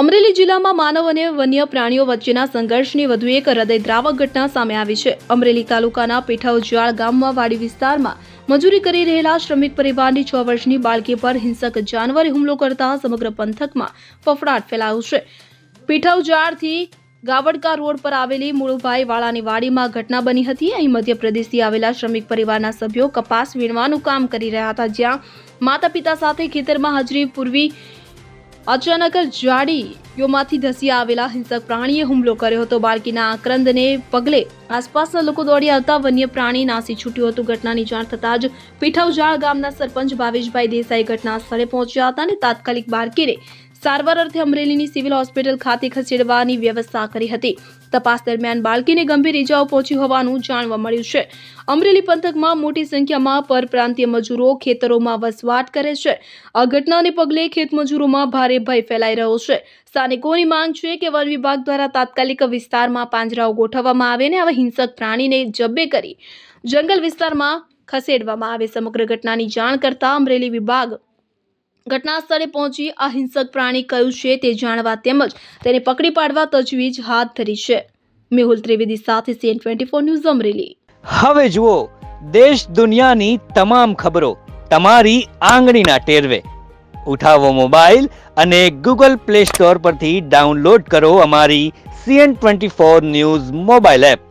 અમરેલી જિલ્લામાં માનવ અને વન્ય પ્રાણીઓ વચ્ચેના સંઘર્ષની વધુ એક હૃદયદ્રાવક ઘટના સામે આવી છે। અમરેલી તાલુકાના પીઠાઉજાળ ગામમાં વાડી વિસ્તારમાં મજૂરી કરી રહેલા શ્રમિક પરિવારની 6 વર્ષની બાળકી પર હિંસક જાનવરે હુમલો કરતા સમગ્ર પંથકમાં ફફડાટ ફેલાયો છે। પીઠાઉજાળથી ગાવડકા રોડ પર આવેલી મુળુભાઈ વાળાની વાડીમાં ઘટના બની હતી। અહીં મધ્યપ્રદેશથી આવેલા શ્રમિક પરિવારના સભ્યો કપાસ વીણવાનું કામ કરી રહ્યા હતા, જ્યાં માતા પિતા સાથે ખેતરમાં હાજરી પૂરવી અચાનક ઝાડીઓમાંથી ધસી આવેલા હિંસક પ્રાણીએ હુમલો કર્યો હતો। બાળકીના આક્રંદને પગલે આસપાસના લોકો દોડી આવતા વન્ય પ્રાણી નાસી છૂટ્યું હતું। ઘટનાની જાણ થતાં જ પીઠાઉજાળ ગામના સરપંચ ભાવેશભાઈ દેસાઈ ઘટના સ્થળે પહોંચ્યા હતા અને તાત્કાલિક બાળકીને સારવાર અર્થે અમરેલીની સિવિલ હોસ્પિટલ ખાતે ખસેડવાની વ્યવસ્થા કરી હતી। તપાસ દરમિયાન બાળકીને ગંભીર ઇજાઓ પહોંચી હોવાનું જાણવા મળ્યું છે। અમરેલી પંથકમાં મોટી સંખ્યામાં પરપ્રાંતીય મજૂરો ખેતરોમાં વસવાટ કરે છે। આ ઘટનાને પગલે ખેતમજૂરોમાં ભારે ભય ફેલાઈ રહ્યો છે। સ્થાનિકોની માંગ છે કે વન વિભાગ દ્વારા તાત્કાલિક વિસ્તારમાં પાંજરાઓ ગોઠવવામાં આવે અને આવા હિંસક પ્રાણીને જબ્બે કરી જંગલ વિસ્તારમાં ખસેડવામાં આવે। સમગ્ર ઘટનાની જાણ કરતા અમરેલી વિભાગ ઘટના સ્થળે પહોંચી આ હિંસક પ્રાણી કયું છે તે જાણવા તેમજ તેને પકડી પાડવા તજવીજ હાથ ધરી છે। મેહુલ ત્રિવેદી સાથે CN24 ન્યૂઝ અમરેલી। હવે જુઓ દેશ દુનિયાની તમામ ખબરો તમારી આંગળીના ટેરવે। ઉઠાવો મોબાઈલ અને Google Play Store પરથી ડાઉનલોડ કરો અમારી CN24 ન્યૂઝ મોબાઈલ એપ।